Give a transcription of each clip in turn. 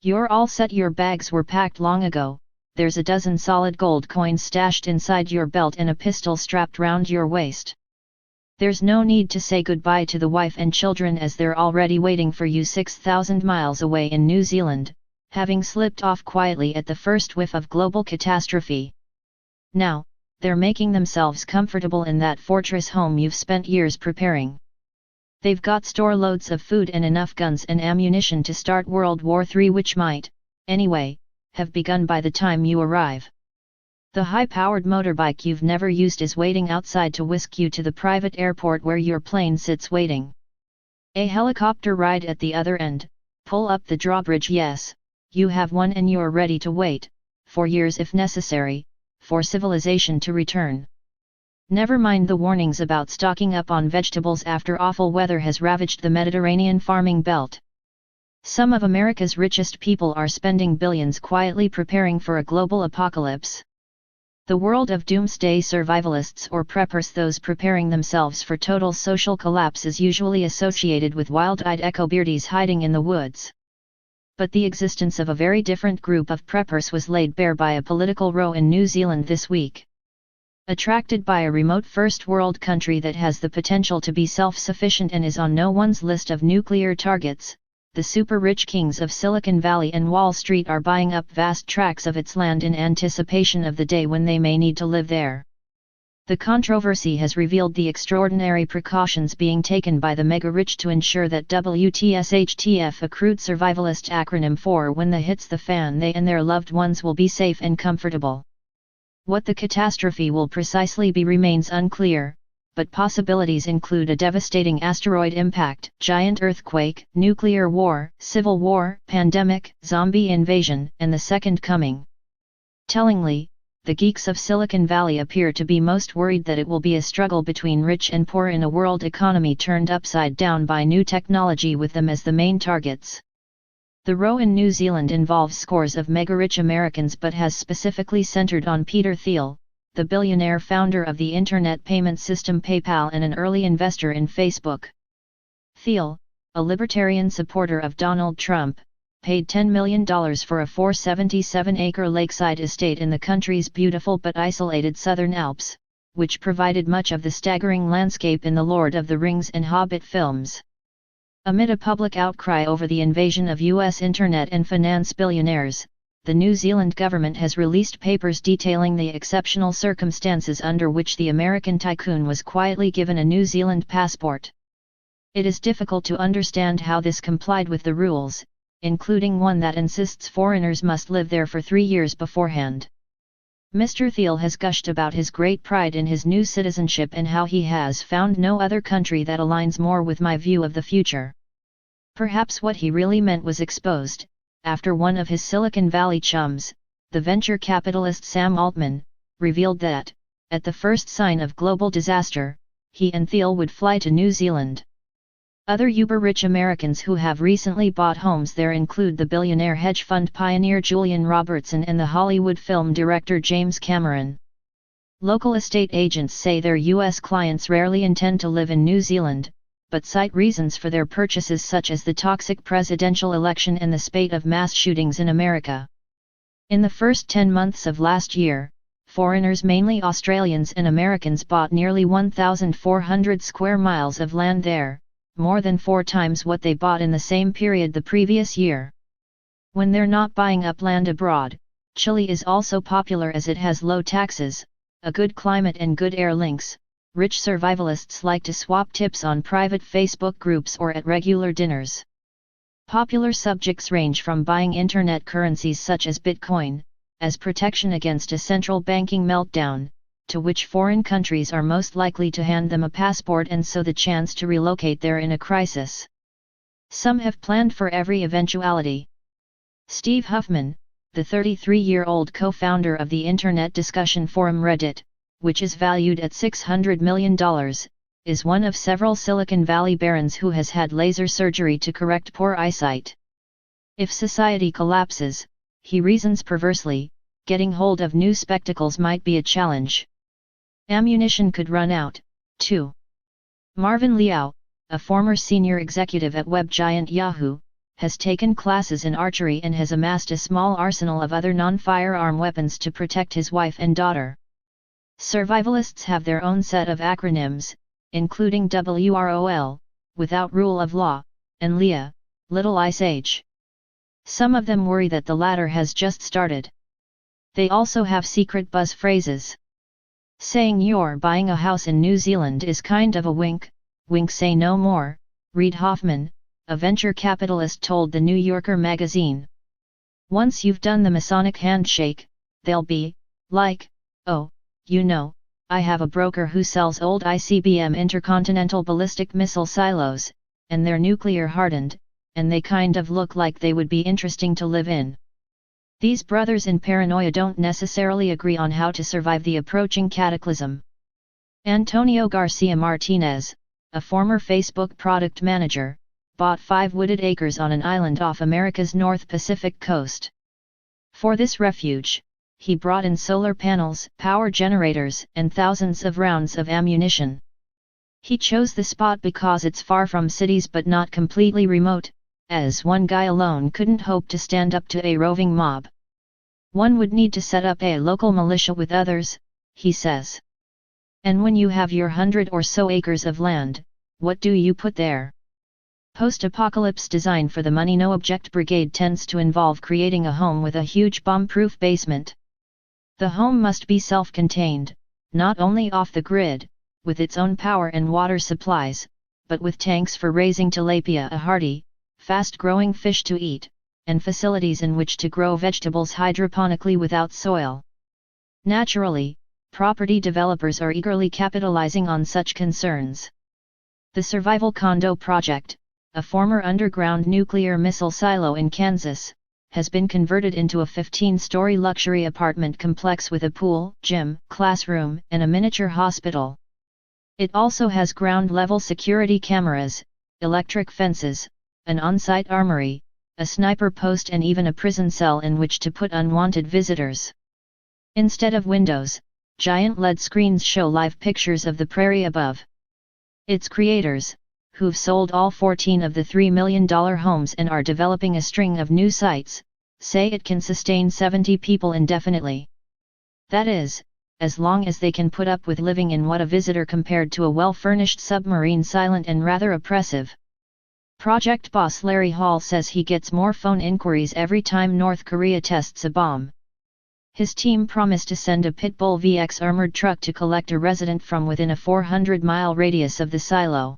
You're all set, your bags were packed long ago, there's a dozen solid gold coins stashed inside your belt and a pistol strapped round your waist. There's no need to say goodbye to the wife and children as they're already waiting for you 6,000 miles away in New Zealand, having slipped off quietly at the first whiff of global catastrophe. Now, they're making themselves comfortable in that fortress home you've spent years preparing. They've got store loads of food and enough guns and ammunition to start World War III, which might, anyway, have begun by the time you arrive. The high-powered motorbike you've never used is waiting outside to whisk you to the private airport where your plane sits waiting. A helicopter ride at the other end, pull up the drawbridge, yes, you have one and you're ready to wait, for years if necessary, for civilization to return. Never mind the warnings about stocking up on vegetables after awful weather has ravaged the Mediterranean farming belt. Some of America's richest people are spending billions quietly preparing for a global apocalypse. The world of doomsday survivalists or preppers, those preparing themselves for total social collapse, is usually associated with wild-eyed eco-beardies hiding in the woods. But the existence of a very different group of preppers was laid bare by a political row in New Zealand this week. Attracted by a remote first world country that has the potential to be self-sufficient and is on no one's list of nuclear targets, the super-rich kings of Silicon Valley and Wall Street are buying up vast tracts of its land in anticipation of the day when they may need to live there. The controversy has revealed the extraordinary precautions being taken by the mega-rich to ensure that WTSHTF, a crude survivalist acronym for when the hits the fan, they and their loved ones will be safe and comfortable. What the catastrophe will precisely be remains unclear, but possibilities include a devastating asteroid impact, giant earthquake, nuclear war, civil war, pandemic, zombie invasion, and the second coming. Tellingly, the geeks of Silicon Valley appear to be most worried that it will be a struggle between rich and poor in a world economy turned upside down by new technology, with them as the main targets. The row in New Zealand involves scores of mega-rich Americans but has specifically centered on Peter Thiel, the billionaire founder of the internet payment system PayPal and an early investor in Facebook. Thiel, a libertarian supporter of Donald Trump, paid $10 million for a 477-acre lakeside estate in the country's beautiful but isolated southern Alps, which provided much of the staggering landscape in the Lord of the Rings and Hobbit films. Amid a public outcry over the invasion of U.S. internet and finance billionaires, the New Zealand government has released papers detailing the exceptional circumstances under which the American tycoon was quietly given a New Zealand passport. It is difficult to understand how this complied with the rules, including one that insists foreigners must live there for 3 years beforehand. Mr. Thiel has gushed about his great pride in his new citizenship and how he has found no other country that aligns more with my view of the future. Perhaps what he really meant was exposed, after one of his Silicon Valley chums, the venture capitalist Sam Altman, revealed that, at the first sign of global disaster, he and Thiel would fly to New Zealand. Other uber-rich Americans who have recently bought homes there include the billionaire hedge fund pioneer Julian Robertson and the Hollywood film director James Cameron. Local estate agents say their U.S. clients rarely intend to live in New Zealand, but cite reasons for their purchases such as the toxic presidential election and the spate of mass shootings in America. In the first 10 months of last year, foreigners, mainly Australians and Americans, bought nearly 1,400 square miles of land there, more than 4 times what they bought in the same period the previous year. When they're not buying up land abroad, Chile is also popular as it has low taxes, a good climate and good air links. Rich survivalists like to swap tips on private Facebook groups or at regular dinners. Popular subjects range from buying internet currencies such as Bitcoin, as protection against a central banking meltdown, to which foreign countries are most likely to hand them a passport and so the chance to relocate there in a crisis. Some have planned for every eventuality. Steve Huffman, the 33-year-old co-founder of the internet discussion forum Reddit, which is valued at $600 million, is one of several Silicon Valley barons who has had laser surgery to correct poor eyesight. If society collapses, he reasons perversely, getting hold of new spectacles might be a challenge. Ammunition could run out, too. Marvin Liao, a former senior executive at web giant Yahoo, has taken classes in archery and has amassed a small arsenal of other non-firearm weapons to protect his wife and daughter. Survivalists have their own set of acronyms, including WROL, Without Rule of Law, and LIA, Little Ice Age. Some of them worry that the latter has just started. They also have secret buzz phrases. Saying you're buying a house in New Zealand is kind of a wink, say no more, Reid Hoffman, a venture capitalist told the New Yorker magazine. Once you've done the Masonic handshake, they'll be like, oh, you know, I have a broker who sells old ICBM intercontinental ballistic missile silos, and they're nuclear hardened, and they kind of look like they would be interesting to live in. These brothers in paranoia don't necessarily agree on how to survive the approaching cataclysm. Antonio Garcia Martinez, a former Facebook product manager, bought 5 wooded acres on an island off America's North Pacific coast. For this refuge, he brought in solar panels, power generators, and thousands of rounds of ammunition. He chose the spot because it's far from cities but not completely remote, as one guy alone couldn't hope to stand up to a roving mob. One would need to set up a local militia with others, he says. And when you have your 100 or so acres of land, what do you put there? Post-apocalypse design for the Money No Object Brigade tends to involve creating a home with a huge bomb-proof basement. The home must be self-contained, not only off the grid, with its own power and water supplies, but with tanks for raising tilapia, a hardy, fast-growing fish to eat, and facilities in which to grow vegetables hydroponically without soil. Naturally, property developers are eagerly capitalizing on such concerns. The Survival Condo Project, a former underground nuclear missile silo in Kansas, has been converted into a 15-story luxury apartment complex with a pool, gym, classroom, and a miniature hospital. It also has ground-level security cameras, electric fences, an on-site armory, a sniper post and even a prison cell in which to put unwanted visitors. Instead of windows, giant LED screens show live pictures of the prairie above. Its creators, who've sold all 14 of the $3 million homes and are developing a string of new sites, say it can sustain 70 people indefinitely. That is, as long as they can put up with living in what a visitor compared to a well-furnished submarine, silent and rather oppressive. Project boss Larry Hall says he gets more phone inquiries every time North Korea tests a bomb. His team promised to send a Pitbull VX armored truck to collect a resident from within a 400-mile radius of the silo.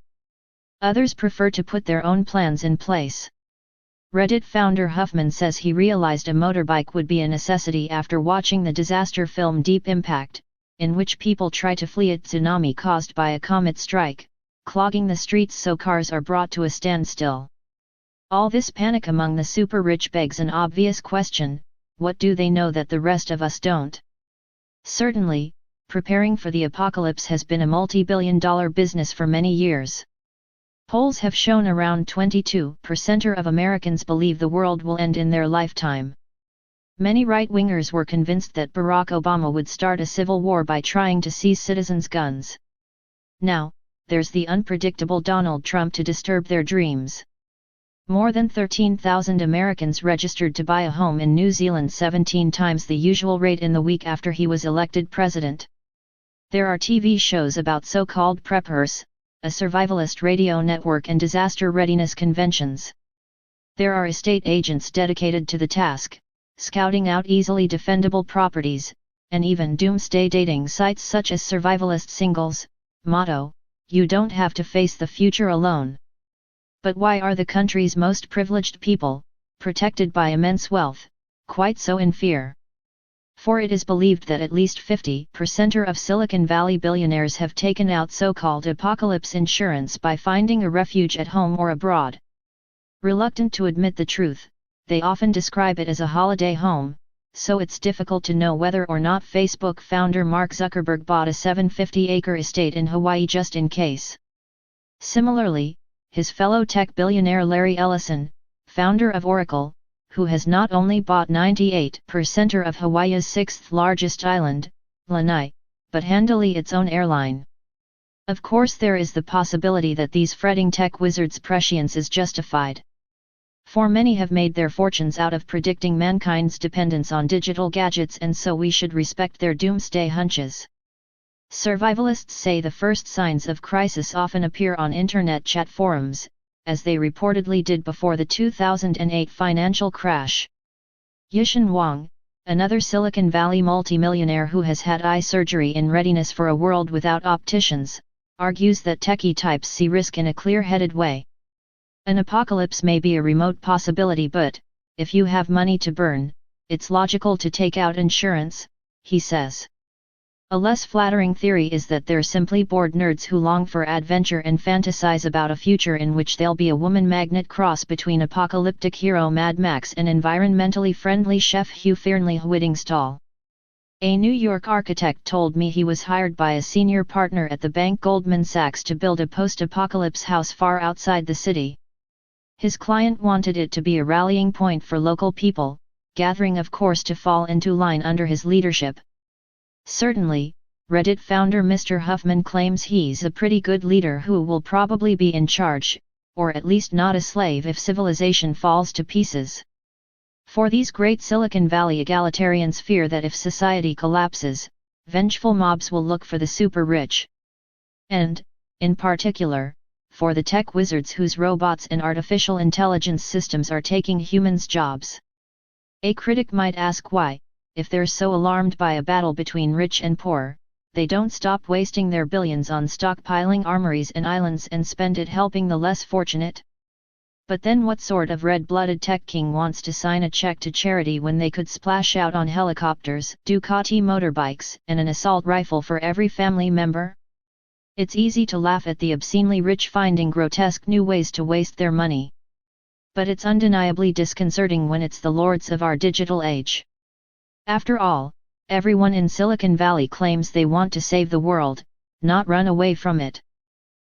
Others prefer to put their own plans in place. Reddit founder Huffman says he realized a motorbike would be a necessity after watching the disaster film Deep Impact, in which people try to flee a tsunami caused by a comet strike, clogging the streets so cars are brought to a standstill. All this panic among the super-rich begs an obvious question: what do they know that the rest of us don't? Certainly, preparing for the apocalypse has been a multi-billion-dollar business for many years. Polls have shown around 22% of Americans believe the world will end in their lifetime. Many right-wingers were convinced that Barack Obama would start a civil war by trying to seize citizens' guns. Now, there's the unpredictable Donald Trump to disturb their dreams. More than 13,000 Americans registered to buy a home in New Zealand, 17 times the usual rate in the week after he was elected president. There are TV shows about so-called preppers, a survivalist radio network, and disaster readiness conventions. There are estate agents dedicated to the task, scouting out easily defendable properties, and even doomsday dating sites such as Survivalist Singles, motto, "You don't have to face the future alone." But why are the country's most privileged people, protected by immense wealth, quite so in fear? For it is believed that at least 50% of Silicon Valley billionaires have taken out so-called apocalypse insurance by finding a refuge at home or abroad. Reluctant to admit the truth, they often describe it as a holiday home, so it's difficult to know whether or not Facebook founder Mark Zuckerberg bought a 750-acre estate in Hawaii just in case. Similarly, his fellow tech billionaire Larry Ellison, founder of Oracle, who has not only bought 98% of Hawaii's sixth-largest island, Lanai, but handily its own airline. Of course there is the possibility that these fretting tech wizards' prescience is justified. For many have made their fortunes out of predicting mankind's dependence on digital gadgets, and so we should respect their doomsday hunches. Survivalists say the first signs of crisis often appear on internet chat forums, as they reportedly did before the 2008 financial crash. Yishan Wang, another Silicon Valley multimillionaire who has had eye surgery in readiness for a world without opticians, argues that techie types see risk in a clear-headed way. An apocalypse may be a remote possibility, but, if you have money to burn, it's logical to take out insurance, he says. A less flattering theory is that they're simply bored nerds who long for adventure and fantasize about a future in which they'll be a woman magnet cross between apocalyptic hero Mad Max and environmentally friendly chef Hugh Fearnley-Whittingstall. A New York architect told me he was hired by a senior partner at the bank Goldman Sachs to build a post-apocalypse house far outside the city. His client wanted it to be a rallying point for local people, gathering of course to fall into line under his leadership. Certainly, Reddit founder Mr. Huffman claims he's a pretty good leader who will probably be in charge, or at least not a slave if civilization falls to pieces. For these great Silicon Valley egalitarians fear that if society collapses, vengeful mobs will look for the super rich. And, in particular, for the tech wizards whose robots and artificial intelligence systems are taking humans' jobs. A critic might ask why, if they're so alarmed by a battle between rich and poor, they don't stop wasting their billions on stockpiling armories and islands and spend it helping the less fortunate. But then what sort of red-blooded tech king wants to sign a check to charity when they could splash out on helicopters, Ducati motorbikes, and an assault rifle for every family member? It's easy to laugh at the obscenely rich finding grotesque new ways to waste their money. But it's undeniably disconcerting when it's the lords of our digital age. After all, everyone in Silicon Valley claims they want to save the world, not run away from it.